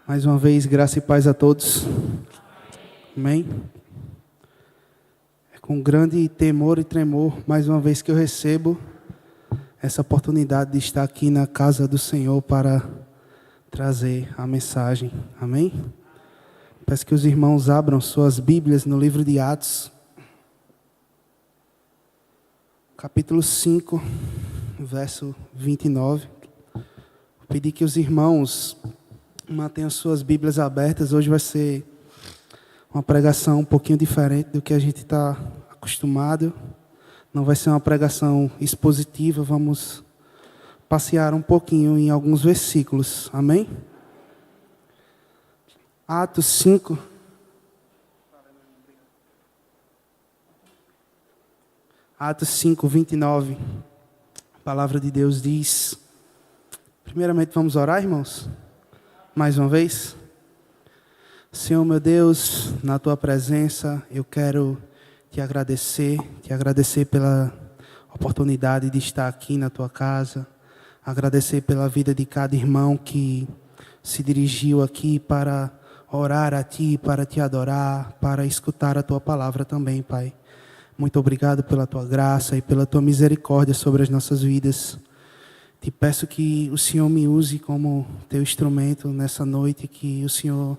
Mais uma vez, graça e paz a todos. Amém? É com grande temor e tremor, mais uma vez que eu recebo essa oportunidade de estar aqui na casa do Senhor para trazer a mensagem. Amém? Peço que os irmãos abram suas Bíblias no livro de Atos, capítulo 5, verso 29. Vou pedir que os irmãos mantenham suas Bíblias abertas. Hoje vai ser uma pregação um pouquinho diferente do que a gente está acostumado. Não vai ser uma pregação expositiva, vamos passear um pouquinho em alguns versículos. Amém? Atos 5. Atos 5, 29. A palavra de Deus diz... Primeiramente, vamos orar, irmãos? Mais uma vez. Senhor, meu Deus, na Tua presença, eu quero Te agradecer pela oportunidade de estar aqui na Tua casa, agradecer pela vida de cada irmão que se dirigiu aqui para orar a Ti, para Te adorar, para escutar a Tua palavra também, Pai. Muito obrigado pela Tua graça e pela Tua misericórdia sobre as nossas vidas. Te peço que o Senhor me use como Teu instrumento nessa noite, que o Senhor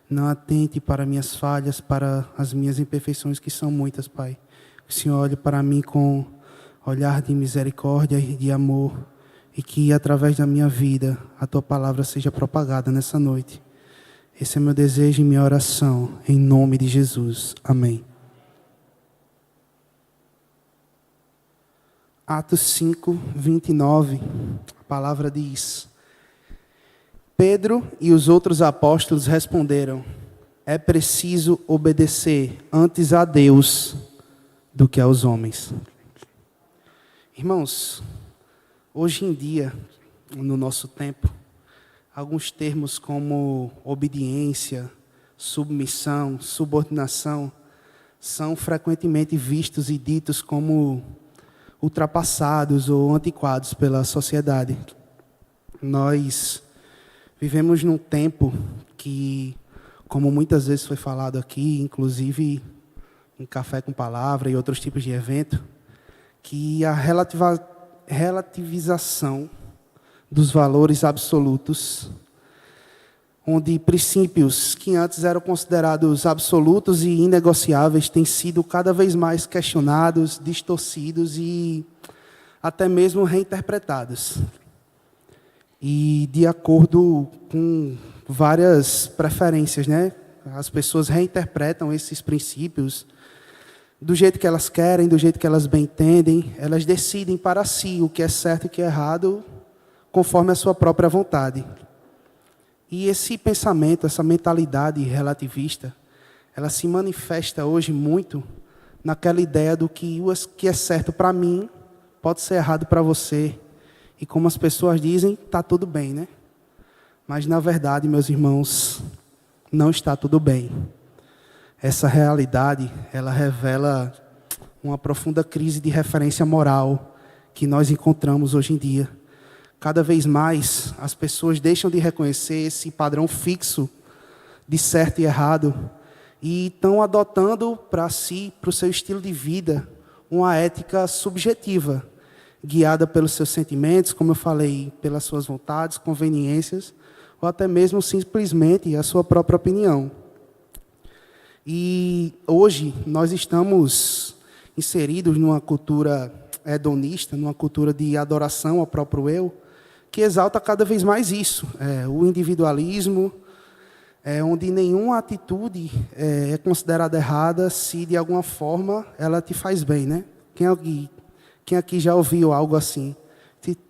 não atente para minhas falhas, para as minhas imperfeições, que são muitas, Pai. Que o Senhor olhe para mim com olhar de misericórdia e de amor, e que através da minha vida a Tua palavra seja propagada nessa noite. Esse é meu desejo e minha oração, em nome de Jesus. Amém. Atos 5, 29, a palavra diz: Pedro e os outros apóstolos responderam: é preciso obedecer antes a Deus do que aos homens. Irmãos, hoje em dia, no nosso tempo, alguns termos como obediência, submissão, subordinação, são frequentemente vistos e ditos como ultrapassados ou antiquados pela sociedade. Nós vivemos num tempo que, como muitas vezes foi falado aqui, inclusive em Café com Palavra e outros tipos de evento, que a relativização dos valores absolutos, onde princípios que antes eram considerados absolutos e inegociáveis têm sido cada vez mais questionados, distorcidos e até mesmo reinterpretados. E de acordo com várias preferências, né? As pessoas reinterpretam esses princípios do jeito que elas querem, do jeito que elas bem entendem. Elas decidem para si o que é certo e o que é errado, conforme a sua própria vontade. E esse pensamento, essa mentalidade relativista, ela se manifesta hoje muito naquela ideia do que o que é certo para mim pode ser errado para você. E como as pessoas dizem, está tudo bem, né? Mas na verdade, meus irmãos, não está tudo bem. Essa realidade, ela revela uma profunda crise de referência moral que nós encontramos hoje em dia. Cada vez mais, as pessoas deixam de reconhecer esse padrão fixo de certo e errado e estão adotando para si, para o seu estilo de vida, uma ética subjetiva, guiada pelos seus sentimentos, como eu falei, pelas suas vontades, conveniências, ou até mesmo simplesmente a sua própria opinião. E hoje nós estamos inseridos numa cultura hedonista, numa cultura de adoração ao próprio eu, que exalta cada vez mais isso, o individualismo, onde nenhuma atitude é considerada errada se de alguma forma ela te faz bem, né? Quem aqui já ouviu algo assim?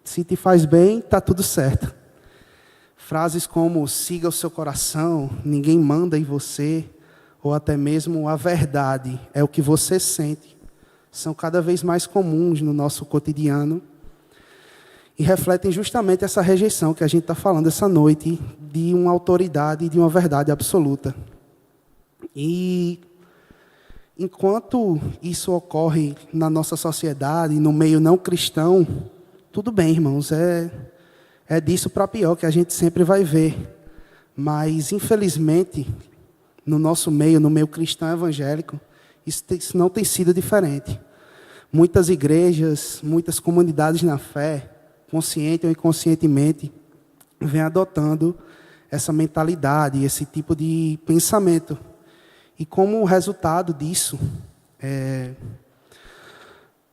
Se te faz bem, está tudo certo. Frases como siga o seu coração, ninguém manda em você, ou até mesmo a verdade é o que você sente, são cada vez mais comuns no nosso cotidiano e refletem justamente essa rejeição que a gente está falando essa noite de uma autoridade e de uma verdade absoluta. E enquanto isso ocorre na nossa sociedade, no meio não cristão, tudo bem, irmãos, é disso para pior que a gente sempre vai ver. Mas, infelizmente, no nosso meio, no meio cristão evangélico, isso não tem sido diferente. Muitas igrejas, muitas comunidades na fé, consciente ou inconscientemente, vêm adotando essa mentalidade, esse tipo de pensamento. E como resultado disso,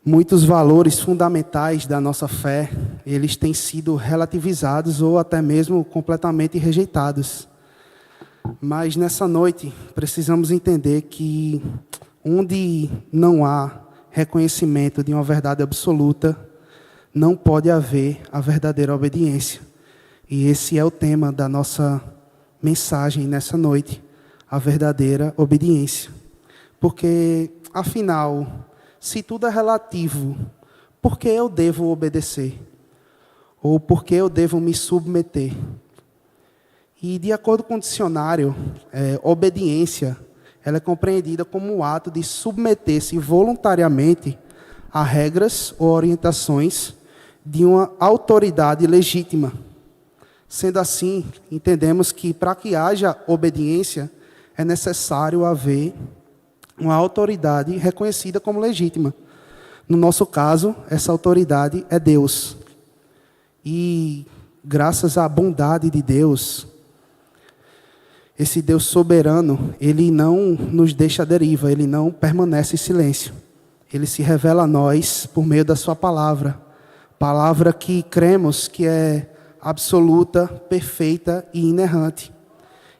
muitos valores fundamentais da nossa fé, eles têm sido relativizados ou até mesmo completamente rejeitados. Mas nessa noite, precisamos entender que onde não há reconhecimento de uma verdade absoluta, não pode haver a verdadeira obediência. E esse é o tema da nossa mensagem nessa noite, a verdadeira obediência. Porque, afinal, se tudo é relativo, por que eu devo obedecer? Ou por que eu devo me submeter? E, de acordo com o dicionário, obediência ela é compreendida como o ato de submeter-se voluntariamente a regras ou orientações de uma autoridade legítima. Sendo assim, entendemos que para que haja obediência, é necessário haver uma autoridade reconhecida como legítima. No nosso caso, essa autoridade é Deus. E, graças à bondade de Deus, esse Deus soberano, Ele não nos deixa à deriva, Ele não permanece em silêncio. Ele se revela a nós por meio da sua palavra. Palavra que cremos que é absoluta, perfeita e inerrante.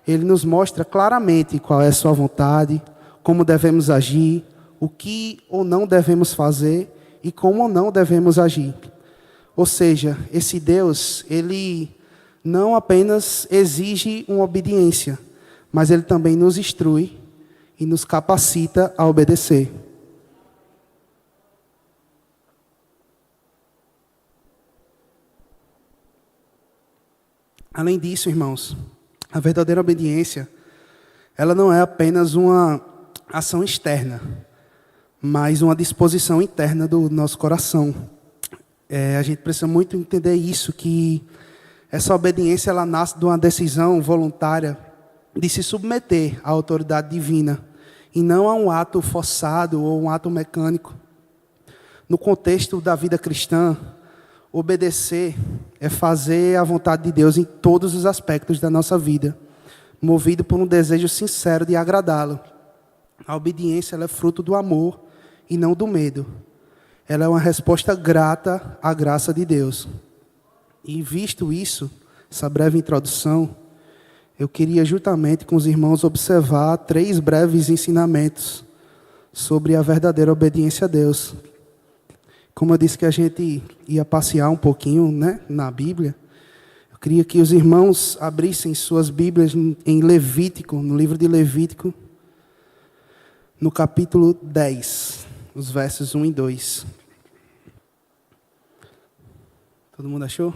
Ele nos mostra claramente qual é a sua vontade, como devemos agir, o que ou não devemos fazer e como ou não devemos agir. Ou seja, esse Deus, Ele não apenas exige uma obediência, mas Ele também nos instrui e nos capacita a obedecer. Além disso, irmãos, a verdadeira obediência, ela não é apenas uma ação externa, mas uma disposição interna do nosso coração. A gente precisa muito entender isso, que essa obediência ela nasce de uma decisão voluntária de se submeter à autoridade divina, e não a um ato forçado ou um ato mecânico. No contexto da vida cristã, obedecer é fazer a vontade de Deus em todos os aspectos da nossa vida, movido por um desejo sincero de agradá-lo. A obediência ela é fruto do amor e não do medo. Ela é uma resposta grata à graça de Deus. E visto isso, essa breve introdução, eu queria juntamente com os irmãos observar 3 breves ensinamentos sobre a verdadeira obediência a Deus. Como eu disse que a gente ia passear um pouquinho, na Bíblia, eu queria que os irmãos abrissem suas Bíblias em Levítico, no livro de Levítico, no capítulo 10, os versos 1 e 2. Todo mundo achou?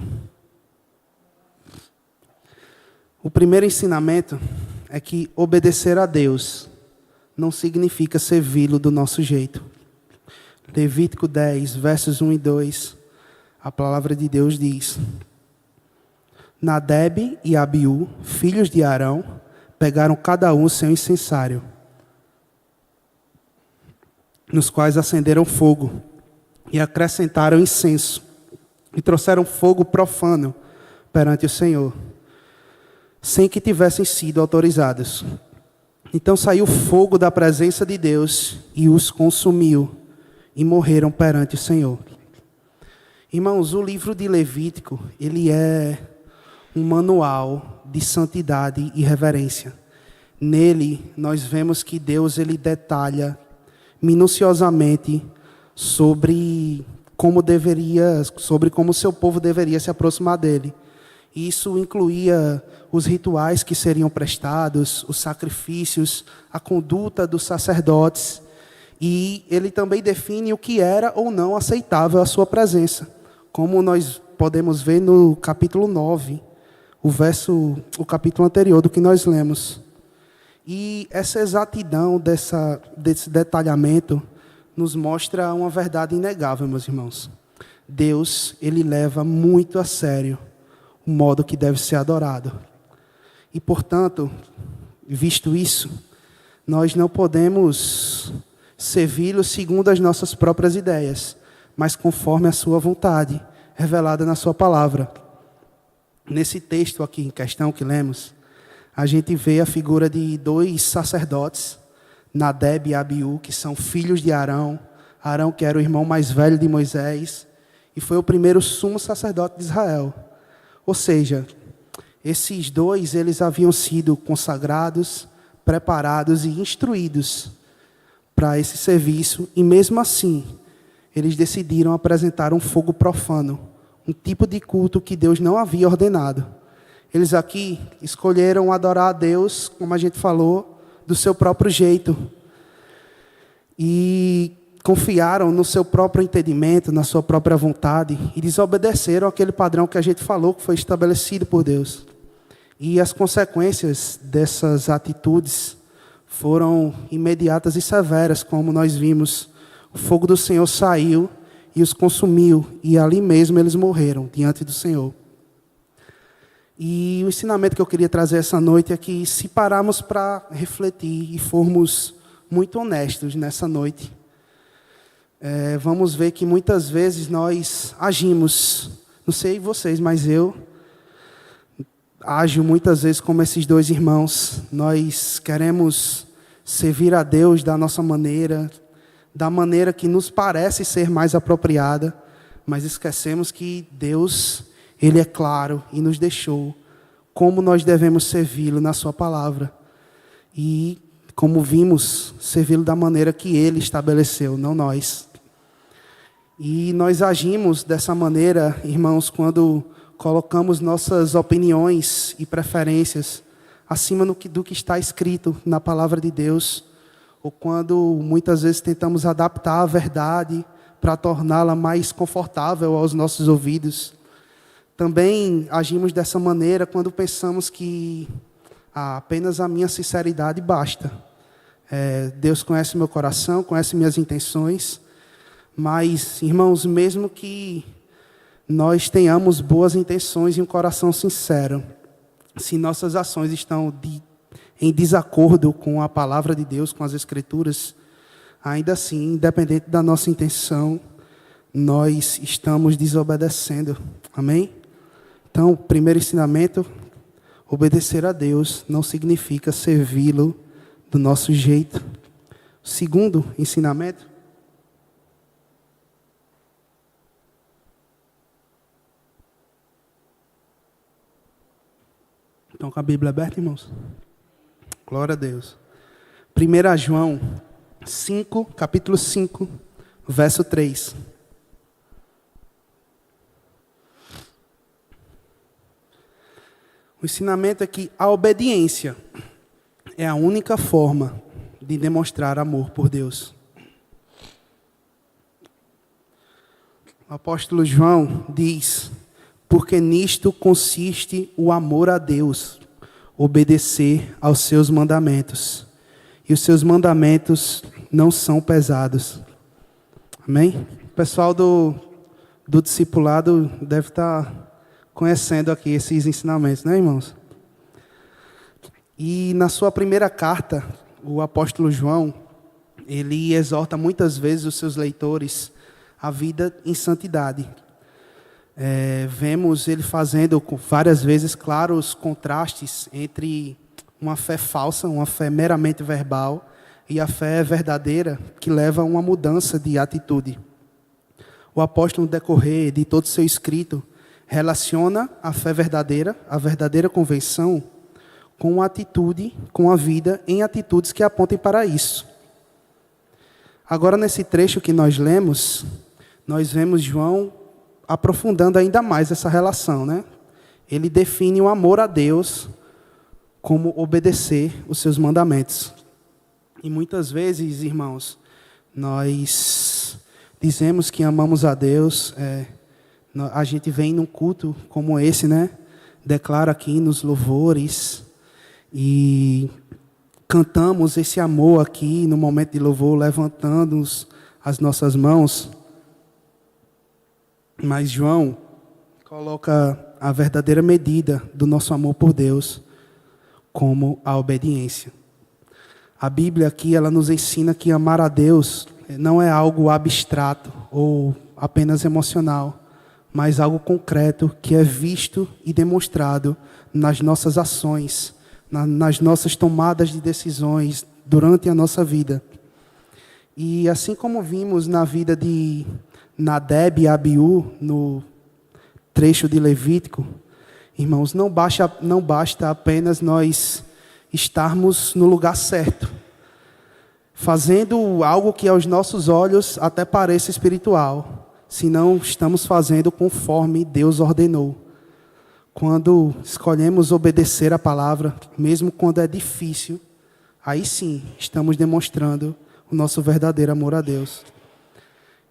O primeiro ensinamento é que obedecer a Deus não significa servi-lo do nosso jeito. Levítico 10, versos 1 e 2, a palavra de Deus diz: Nadebe e Abiú, filhos de Arão, pegaram cada um o seu incensário, nos quais acenderam fogo e acrescentaram incenso, e trouxeram fogo profano perante o Senhor, sem que tivessem sido autorizados. Então saiu fogo da presença de Deus e os consumiu, e morreram perante o Senhor. Irmãos, o livro de Levítico, ele é um manual de santidade e reverência. Nele, nós vemos que Deus ele detalha minuciosamente sobre como o seu povo deveria se aproximar dele. Isso incluía os rituais que seriam prestados, os sacrifícios, a conduta dos sacerdotes. E ele também define o que era ou não aceitável à sua presença. Como nós podemos ver no capítulo 9, o capítulo anterior do que nós lemos. E essa exatidão desse detalhamento nos mostra uma verdade inegável, meus irmãos. Deus, ele leva muito a sério o modo que deve ser adorado. E, portanto, visto isso, nós não podemos servi-lo segundo as nossas próprias ideias, mas conforme a sua vontade, revelada na sua palavra. Nesse texto aqui em questão que lemos, a gente vê a figura de 2 sacerdotes, Nadeb e Abiú, que são filhos de Arão. Arão, que era o irmão mais velho de Moisés, e foi o primeiro sumo sacerdote de Israel. Ou seja, esses 2, eles haviam sido consagrados, preparados e instruídos para esse serviço, e mesmo assim, eles decidiram apresentar um fogo profano, um tipo de culto que Deus não havia ordenado. Eles aqui escolheram adorar a Deus, como a gente falou, do seu próprio jeito. E confiaram no seu próprio entendimento, na sua própria vontade, e desobedeceram aquele padrão que a gente falou, que foi estabelecido por Deus. E as consequências dessas atitudes foram imediatas e severas, como nós vimos. O fogo do Senhor saiu e os consumiu, e ali mesmo eles morreram diante do Senhor. E o ensinamento que eu queria trazer essa noite é que, se pararmos para refletir e formos muito honestos nessa noite, vamos ver que muitas vezes nós agimos, não sei vocês, mas eu ajo muitas vezes como esses 2 irmãos. Nós queremos servir a Deus da nossa maneira, da maneira que nos parece ser mais apropriada, mas esquecemos que Deus, Ele é claro e nos deixou como nós devemos servi-lo na sua palavra. E, como vimos, servi-lo da maneira que Ele estabeleceu, não nós. E nós agimos dessa maneira, irmãos, quando colocamos nossas opiniões e preferências acima do que está escrito na palavra de Deus, ou quando muitas vezes tentamos adaptar a verdade para torná-la mais confortável aos nossos ouvidos. Também agimos dessa maneira quando pensamos que apenas a minha sinceridade basta. Deus conhece meu coração, conhece minhas intenções, mas, irmãos, mesmo que nós tenhamos boas intenções e um coração sincero, se nossas ações estão em desacordo com a palavra de Deus, com as Escrituras, ainda assim, independente da nossa intenção, nós estamos desobedecendo. Amém? Então, o primeiro ensinamento: obedecer a Deus não significa servi-lo do nosso jeito. O segundo ensinamento: estão com a Bíblia aberta, irmãos? Glória a Deus. 1 João 5, capítulo 5, verso 3. O ensinamento é que a obediência é a única forma de demonstrar amor por Deus. O apóstolo João diz: porque nisto consiste o amor a Deus, obedecer aos seus mandamentos. E os seus mandamentos não são pesados. Amém? O pessoal do discipulado deve estar conhecendo aqui esses ensinamentos, né, irmãos? E na sua primeira carta, o apóstolo João, ele exorta muitas vezes os seus leitores à vida em santidade. Vemos ele fazendo várias vezes claros contrastes entre uma fé falsa, uma fé meramente verbal, e a fé verdadeira, que leva a uma mudança de atitude. O apóstolo, no decorrer de todo o seu escrito, relaciona a fé verdadeira, a verdadeira conversão, com a atitude, com a vida, em atitudes que apontem para isso. Agora, nesse trecho que nós lemos, nós vemos João aprofundando ainda mais essa relação, né? Ele define o amor a Deus como obedecer os seus mandamentos. E muitas vezes, irmãos, nós dizemos que amamos a Deus, a gente vem num culto como esse, né? Declara aqui nos louvores e cantamos esse amor aqui no momento de louvor, levantando as nossas mãos. Mas João coloca a verdadeira medida do nosso amor por Deus como a obediência. A Bíblia aqui, ela nos ensina que amar a Deus não é algo abstrato ou apenas emocional, mas algo concreto que é visto e demonstrado nas nossas ações, nas nossas tomadas de decisões durante a nossa vida. E assim como vimos na vida de Nadab e Abiú, no trecho de Levítico, irmãos, não basta apenas nós estarmos no lugar certo, fazendo algo que aos nossos olhos até pareça espiritual, se não estamos fazendo conforme Deus ordenou. Quando escolhemos obedecer a palavra, mesmo quando é difícil, aí sim estamos demonstrando o nosso verdadeiro amor a Deus.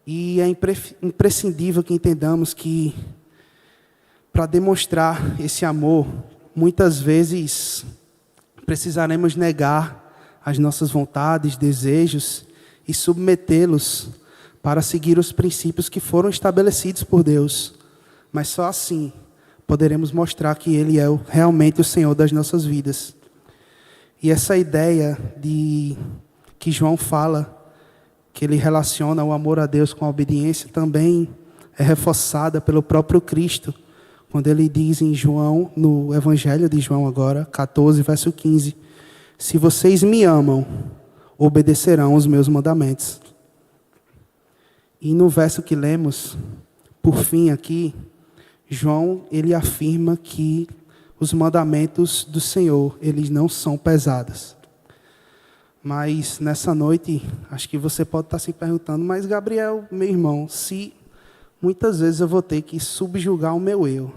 E é imprescindível que entendamos que, para demonstrar esse amor, muitas vezes precisaremos negar as nossas vontades, desejos e submetê-los para seguir os princípios que foram estabelecidos por Deus. Mas só assim poderemos mostrar que Ele é realmente o Senhor das nossas vidas. E essa ideia de que João fala, que ele relaciona o amor a Deus com a obediência, também é reforçada pelo próprio Cristo, quando ele diz em João, no Evangelho de João agora, 14, verso 15, se vocês me amam, obedecerão os meus mandamentos. E no verso que lemos, por fim aqui, João, ele afirma que os mandamentos do Senhor, eles não são pesados. Mas nessa noite, acho que você pode estar se perguntando, mas Gabriel, meu irmão, se muitas vezes eu vou ter que subjugar o meu eu,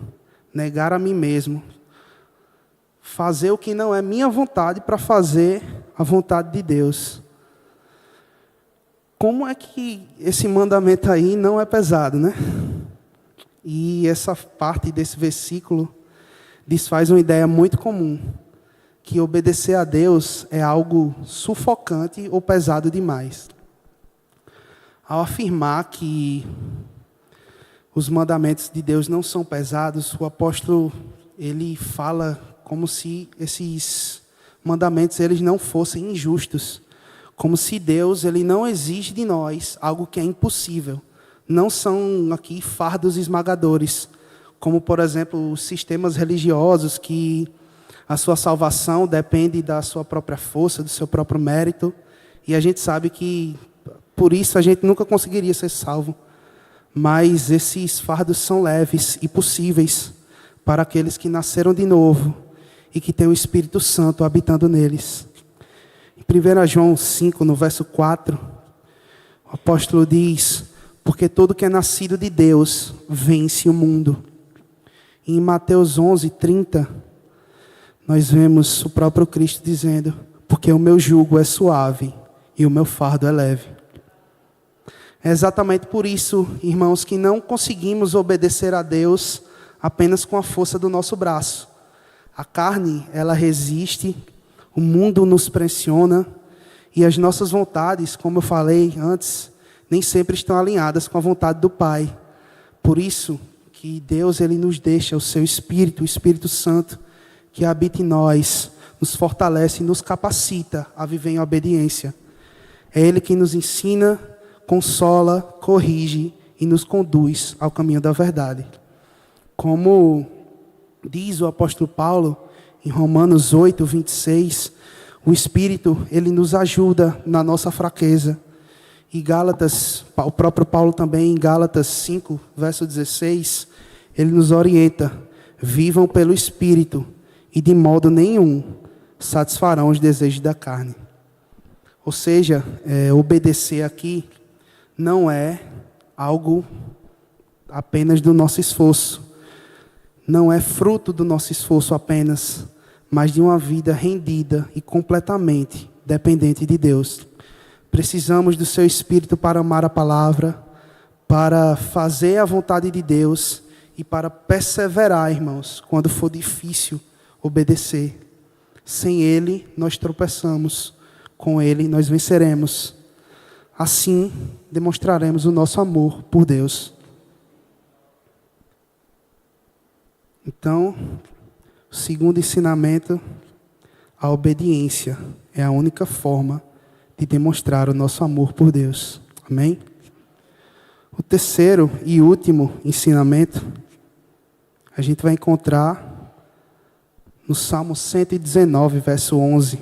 negar a mim mesmo, fazer o que não é minha vontade para fazer a vontade de Deus. Como é que esse mandamento aí não é pesado, né? E essa parte desse versículo desfaz uma ideia muito comum, que obedecer a Deus é algo sufocante ou pesado demais. Ao afirmar que os mandamentos de Deus não são pesados, o apóstolo, ele fala como se esses mandamentos eles não fossem injustos, como se Deus ele não exige de nós algo que é impossível. Não são aqui fardos esmagadores, como, por exemplo, os sistemas religiosos que a sua salvação depende da sua própria força, do seu próprio mérito. E a gente sabe que, por isso, a gente nunca conseguiria ser salvo. Mas esses fardos são leves e possíveis para aqueles que nasceram de novo e que têm o Espírito Santo habitando neles. Em 1 João 5, no verso 4, o apóstolo diz, porque todo que é nascido de Deus vence o mundo. E em Mateus 11, 30, nós vemos o próprio Cristo dizendo, porque o meu jugo é suave e o meu fardo é leve. É exatamente por isso, irmãos, que não conseguimos obedecer a Deus apenas com a força do nosso braço. A carne, ela resiste, o mundo nos pressiona e as nossas vontades, como eu falei antes, nem sempre estão alinhadas com a vontade do Pai. Por isso que Deus ele nos deixa o seu Espírito, o Espírito Santo, que habita em nós, nos fortalece e nos capacita a viver em obediência. É Ele quem nos ensina, consola, corrige e nos conduz ao caminho da verdade. Como diz o apóstolo Paulo, em Romanos 8, 26, o Espírito, ele nos ajuda na nossa fraqueza. E Gálatas, o próprio Paulo também, em Gálatas 5, verso 16, ele nos orienta, vivam pelo Espírito, e de modo nenhum satisfarão os desejos da carne. Ou seja, obedecer aqui não é algo apenas do nosso esforço. Não é fruto do nosso esforço apenas, mas de uma vida rendida e completamente dependente de Deus. Precisamos do seu Espírito para amar a palavra, para fazer a vontade de Deus e para perseverar, irmãos, quando for difícil obedecer. Sem Ele, nós tropeçamos. Com Ele, nós venceremos. Assim, demonstraremos o nosso amor por Deus. Então, o segundo ensinamento, A obediência é a única forma de demonstrar o nosso amor por Deus. Amém? O terceiro e último ensinamento, a gente vai encontrar no Salmo 119, verso 11.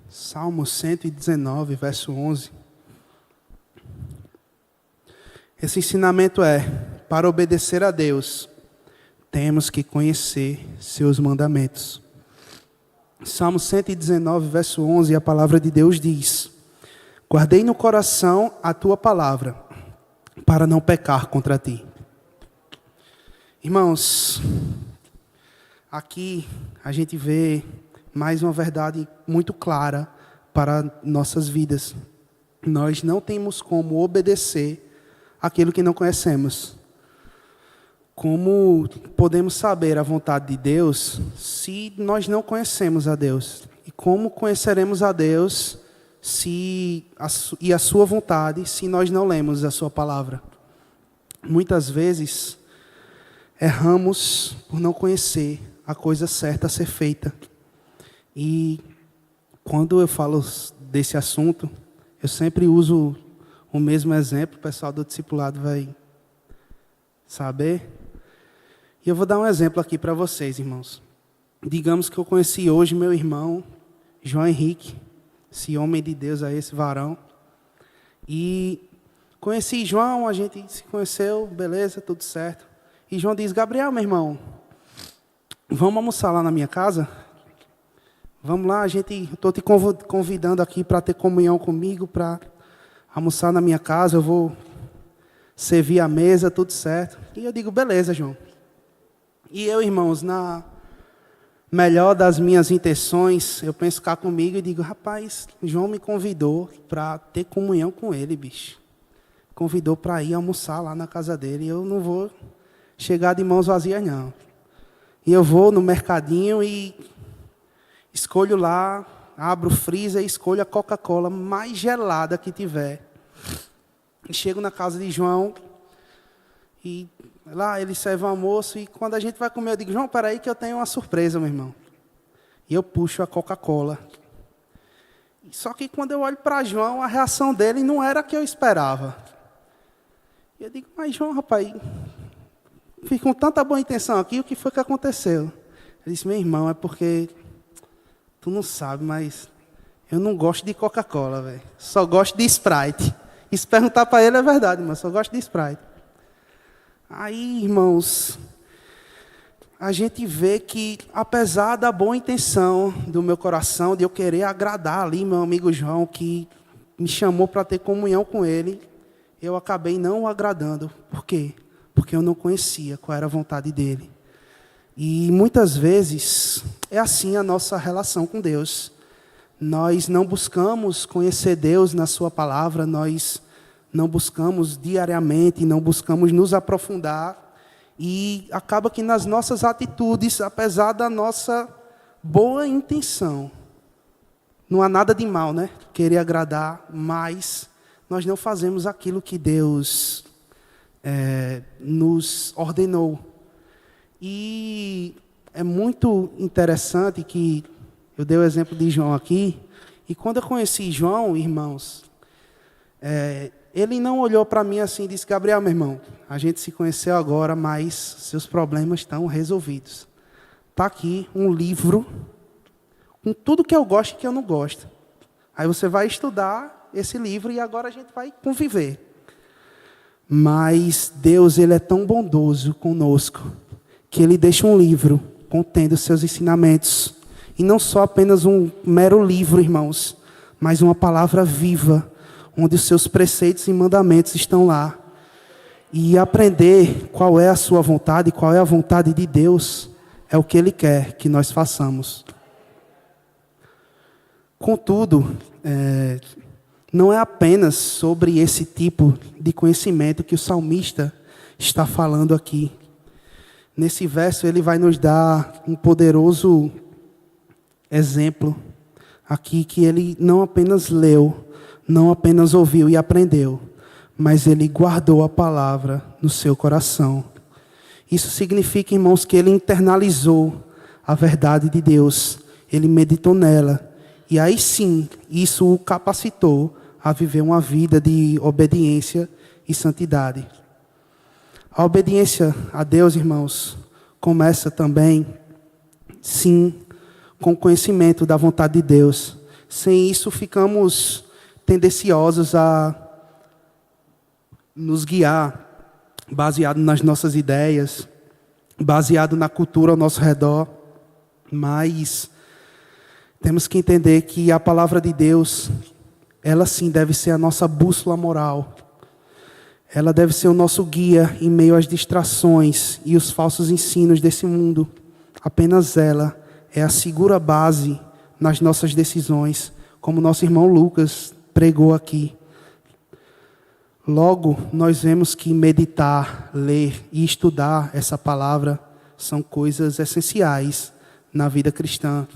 Salmo 119, verso 11. Esse ensinamento é: para obedecer a Deus, temos que conhecer seus mandamentos. Salmo 119, verso 11, a palavra de Deus diz: guardei no coração a tua palavra, para não pecar contra ti. Irmãos, aqui a gente vê mais uma verdade muito clara para nossas vidas. Nós não temos como obedecer aquilo que não conhecemos. Como podemos saber a vontade de Deus se nós não conhecemos a Deus? E como conheceremos a Deus e a sua vontade se nós não lemos a sua palavra? Muitas vezes erramos por não conhecer a coisa certa a ser feita. E quando eu falo desse assunto, eu sempre uso o mesmo exemplo, o pessoal do discipulado vai saber. E eu vou dar um exemplo aqui para vocês, irmãos. Digamos que eu conheci hoje meu irmão, João Henrique, esse homem de Deus aí, esse varão. E conheci João, a gente se conheceu, beleza, tudo certo. E João diz: Gabriel, meu irmão, vamos almoçar lá na minha casa? Vamos lá, estou te convidando aqui para ter comunhão comigo, para almoçar na minha casa, eu vou servir a mesa, tudo certo. E eu digo: beleza, João. E eu, irmãos, na melhor das minhas intenções, eu penso cá comigo e digo: rapaz, João me convidou para ter comunhão com ele, bicho. Convidou para ir almoçar lá na casa dele. E eu não vou chegar de mãos vazias, não. E eu vou no mercadinho e escolho lá, abro o freezer e escolho a Coca-Cola mais gelada que tiver. E chego na casa de João e lá ele serve o almoço, e quando a gente vai comer, eu digo: João, peraí que eu tenho uma surpresa, meu irmão. E eu puxo a Coca-Cola. Só que quando eu olho para João, a reação dele não era a que eu esperava. E eu digo: mas João, rapaz, fiz com tanta boa intenção aqui, o que foi que aconteceu? Ele disse: meu irmão, é porque tu não sabe, mas eu não gosto de Coca-Cola, velho. Só gosto de Sprite. E se perguntar para ele, é verdade, mas só gosto de Sprite. Aí, irmãos, a gente vê que, apesar da boa intenção do meu coração, de eu querer agradar ali meu amigo João, que me chamou para ter comunhão com ele, eu acabei não o agradando. Por quê? Porque eu não conhecia qual era a vontade dele. E muitas vezes é assim a nossa relação com Deus. Nós não buscamos conhecer Deus na sua palavra, nós não buscamos diariamente, não buscamos nos aprofundar. E acaba que nas nossas atitudes, apesar da nossa boa intenção, não há nada de mal, né? Querer agradar, mas nós não fazemos aquilo que Deus nos ordenou. E é muito interessante que eu dei o exemplo de João aqui. E quando eu conheci João, irmãos, ele não olhou para mim assim e disse: Gabriel, meu irmão, a gente se conheceu agora, mas seus problemas estão resolvidos. Está aqui um livro com tudo que eu gosto e que eu não gosto. Aí você vai estudar esse livro e agora a gente vai conviver. Mas Deus, Ele é tão bondoso conosco, que Ele deixa um livro contendo seus ensinamentos. E não só apenas um mero livro, irmãos, mas uma palavra viva, onde os seus preceitos e mandamentos estão lá. E aprender qual é a sua vontade, qual é a vontade de Deus, é o que Ele quer que nós façamos. Contudo, não é apenas sobre esse tipo de conhecimento que o salmista está falando aqui. Nesse verso ele vai nos dar um poderoso exemplo aqui, que ele não apenas leu, não apenas ouviu e aprendeu, mas ele guardou a palavra no seu coração. Isso significa, irmãos, que ele internalizou a verdade de Deus, ele meditou nela, e aí sim, isso o capacitou a viver uma vida de obediência e santidade. A obediência a Deus, irmãos, começa também, sim, com o conhecimento da vontade de Deus. Sem isso, ficamos tendenciosos a nos guiar baseado nas nossas ideias, baseado na cultura ao nosso redor. Mas temos que entender que a palavra de Deus, ela sim deve ser a nossa bússola moral. Ela deve ser o nosso guia em meio às distrações e os falsos ensinos desse mundo. Apenas ela é a segura base nas nossas decisões, como nosso irmão Lucas pregou aqui. Logo, nós vemos que meditar, ler e estudar essa palavra são coisas essenciais na vida cristã.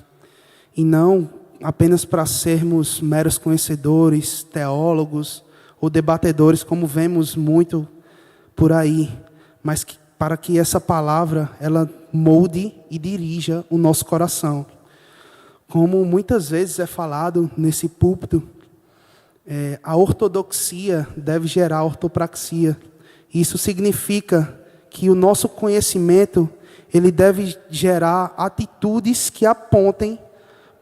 E não apenas para sermos meros conhecedores, teólogos ou debatedores, como vemos muito por aí, mas para que essa palavra ela molde e dirija o nosso coração. Como muitas vezes é falado nesse púlpito, a ortodoxia deve gerar ortopraxia. Isso significa que o nosso conhecimento ele deve gerar atitudes que apontem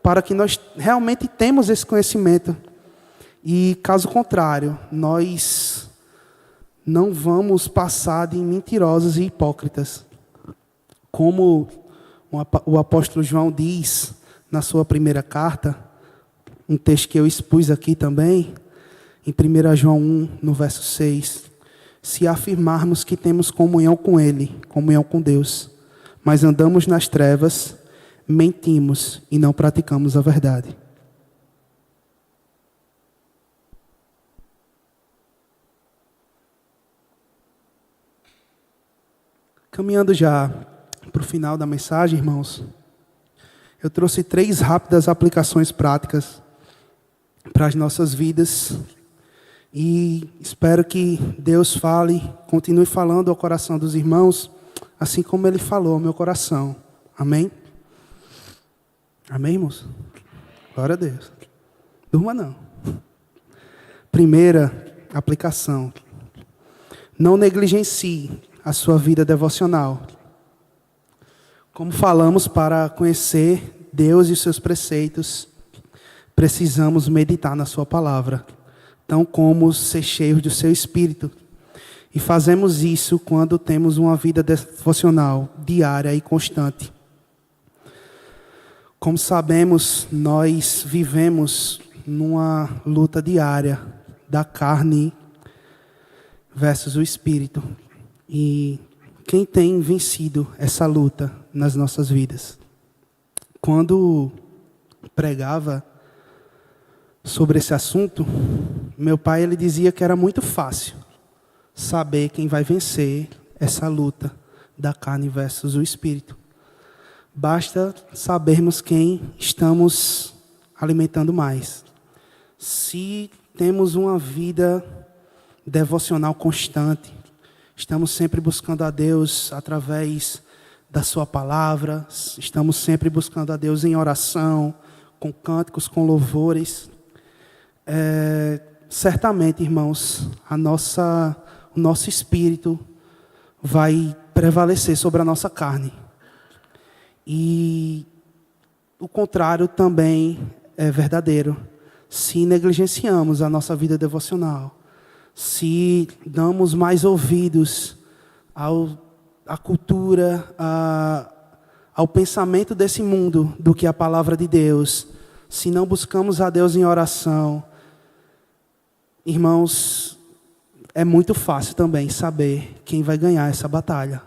para que nós realmente temos esse conhecimento. E caso contrário, nós não vamos passar de mentirosos e hipócritas. Como o apóstolo João diz na sua primeira carta, um texto que eu expus aqui também, em 1 João 1, no verso 6. Se afirmarmos que temos comunhão com Ele, comunhão com Deus, mas andamos nas trevas, mentimos e não praticamos a verdade. Caminhando já para o final da mensagem, irmãos, eu trouxe 3 rápidas aplicações práticas para as nossas vidas e espero que Deus continue falando ao coração dos irmãos, assim como Ele falou ao meu coração. Amém? Amém, irmãos? Glória a Deus. Durma não. Primeira aplicação. Não negligencie a sua vida devocional. Como falamos, para conhecer Deus e os seus preceitos, precisamos meditar na sua palavra, tão como ser cheios do seu Espírito. E fazemos isso quando temos uma vida devocional diária e constante. Como sabemos, nós vivemos numa luta diária da carne versus o Espírito. E quem tem vencido essa luta nas nossas vidas? Quando pregava sobre esse assunto, meu pai ele dizia que era muito fácil saber quem vai vencer essa luta da carne versus o Espírito. Basta sabermos quem estamos alimentando mais. Se temos uma vida devocional constante, estamos sempre buscando a Deus através da sua palavra, estamos sempre buscando a Deus em oração, com cânticos, com louvores. Certamente, irmãos, o nosso espírito vai prevalecer sobre a nossa carne. E o contrário também é verdadeiro. Se negligenciamos a nossa vida devocional, se damos mais ouvidos à cultura, ao pensamento desse mundo do que a palavra de Deus, se não buscamos a Deus em oração, irmãos, é muito fácil também saber quem vai ganhar essa batalha.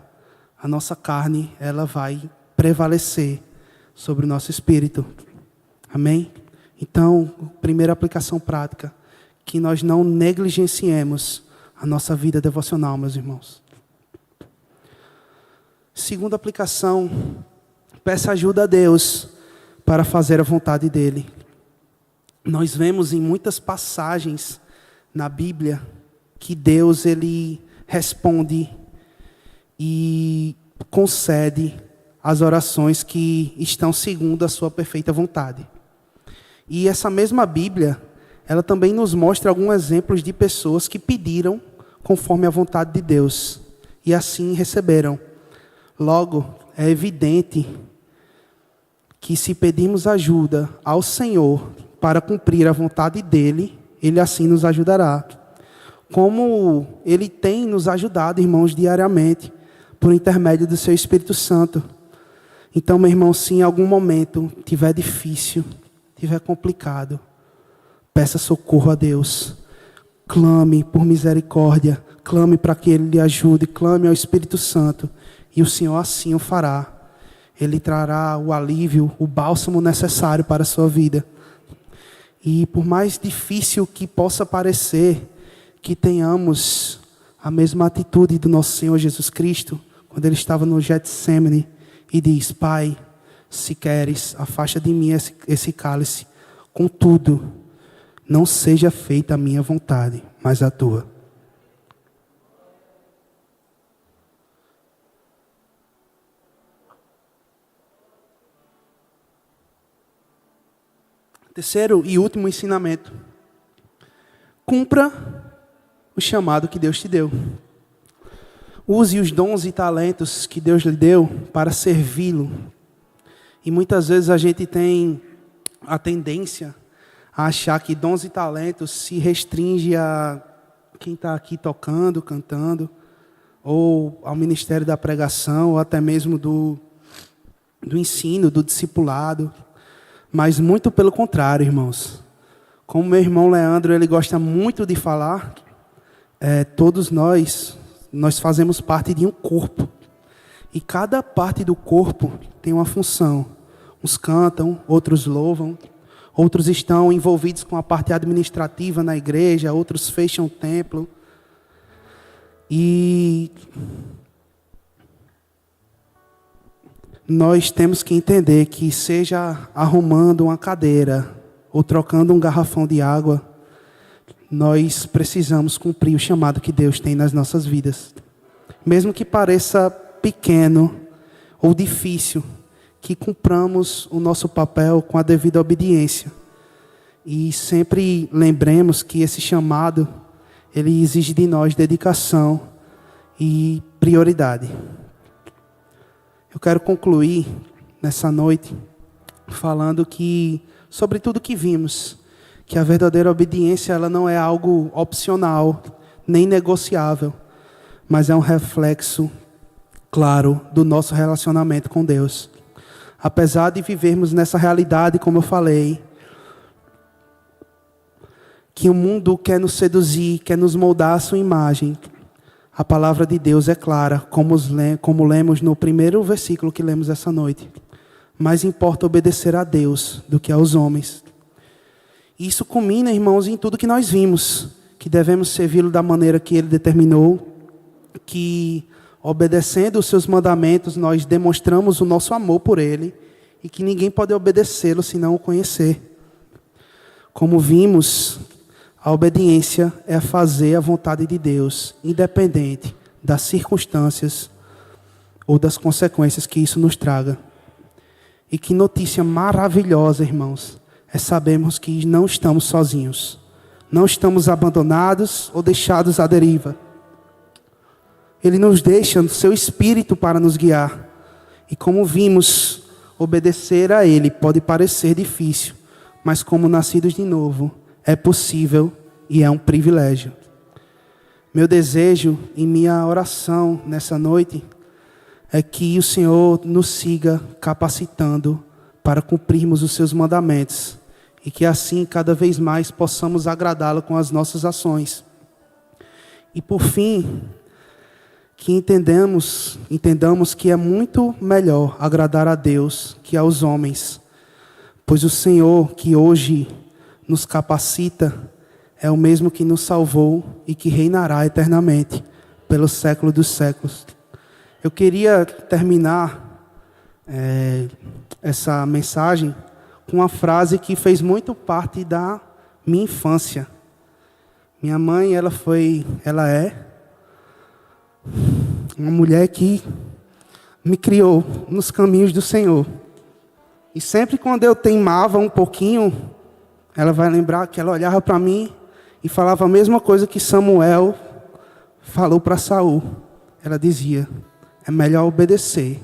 A nossa carne, ela vai prevalecer sobre o nosso espírito. Amém? Então, primeira aplicação prática, que nós não negligenciemos a nossa vida devocional, meus irmãos. Segunda aplicação, peça ajuda a Deus para fazer a vontade dEle. Nós vemos em muitas passagens na Bíblia que Deus ele responde e concede as orações que estão segundo a sua perfeita vontade. E essa mesma Bíblia, ela também nos mostra alguns exemplos de pessoas que pediram conforme a vontade de Deus e assim receberam. Logo, é evidente que se pedirmos ajuda ao Senhor para cumprir a vontade dele, ele assim nos ajudará. Como ele tem nos ajudado, irmãos, diariamente, por intermédio do seu Espírito Santo. Então, meu irmão, se em algum momento tiver difícil, tiver complicado, peça socorro a Deus. Clame por misericórdia, clame para que ele lhe ajude, clame ao Espírito Santo, e o Senhor assim o fará. Ele trará o alívio, o bálsamo necessário para a sua vida. E por mais difícil que possa parecer, que tenhamos a mesma atitude do nosso Senhor Jesus Cristo, quando ele estava no Getsêmani, e diz: Pai, se queres, afasta de mim esse cálice. Contudo, não seja feita a minha vontade, mas a tua. Terceiro e último ensinamento: cumpra o chamado que Deus te deu. Use os dons e talentos que Deus lhe deu para servi-lo. E muitas vezes a gente tem a tendência a achar que dons e talentos se restringe a quem está aqui tocando, cantando, ou ao ministério da pregação, ou até mesmo do ensino, do discipulado. Mas muito pelo contrário, irmãos. Como meu irmão Leandro, ele gosta muito de falar, todos nós fazemos parte de um corpo. E cada parte do corpo tem uma função. Uns cantam, outros louvam, outros estão envolvidos com a parte administrativa na igreja, outros fecham o templo. E nós temos que entender que seja arrumando uma cadeira ou trocando um garrafão de água, nós precisamos cumprir o chamado que Deus tem nas nossas vidas. Mesmo que pareça pequeno ou difícil, que cumpramos o nosso papel com a devida obediência. E sempre lembremos que esse chamado, ele exige de nós dedicação e prioridade. Eu quero concluir nessa noite falando que, sobre tudo que vimos, que a verdadeira obediência ela não é algo opcional, nem negociável, mas é um reflexo claro do nosso relacionamento com Deus. Apesar de vivermos nessa realidade, como eu falei, que o mundo quer nos seduzir, quer nos moldar à sua imagem, a palavra de Deus é clara, como lemos no primeiro versículo que lemos essa noite. Mais importa obedecer a Deus do que aos homens. Isso culmina, irmãos, em tudo que nós vimos, que devemos servi-lo da maneira que Ele determinou, que obedecendo os seus mandamentos nós demonstramos o nosso amor por Ele e que ninguém pode obedecê-lo senão o conhecer. Como vimos, a obediência é fazer a vontade de Deus, independente das circunstâncias ou das consequências que isso nos traga. E que notícia maravilhosa, irmãos, é sabermos que não estamos sozinhos. Não estamos abandonados ou deixados à deriva. Ele nos deixa o seu Espírito para nos guiar. E como vimos, obedecer a Ele pode parecer difícil, mas como nascidos de novo, é possível e é um privilégio. Meu desejo e minha oração nessa noite é que o Senhor nos siga capacitando para cumprirmos os seus mandamentos e que assim cada vez mais possamos agradá-lo com as nossas ações. E por fim, que entendamos que é muito melhor agradar a Deus que aos homens, pois o Senhor que hoje nos capacita é o mesmo que nos salvou e que reinará eternamente pelo século dos séculos. Eu queria terminar essa mensagem com uma frase que fez muito parte da minha infância. Minha mãe, ela é uma mulher que me criou nos caminhos do Senhor. E sempre quando eu teimava um pouquinho, ela vai lembrar que ela olhava para mim e falava a mesma coisa que Samuel falou para Saul. Ela dizia: é melhor obedecer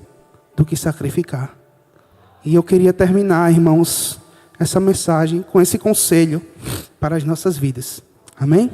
do que sacrificar. E eu queria terminar, irmãos, essa mensagem com esse conselho para as nossas vidas. Amém?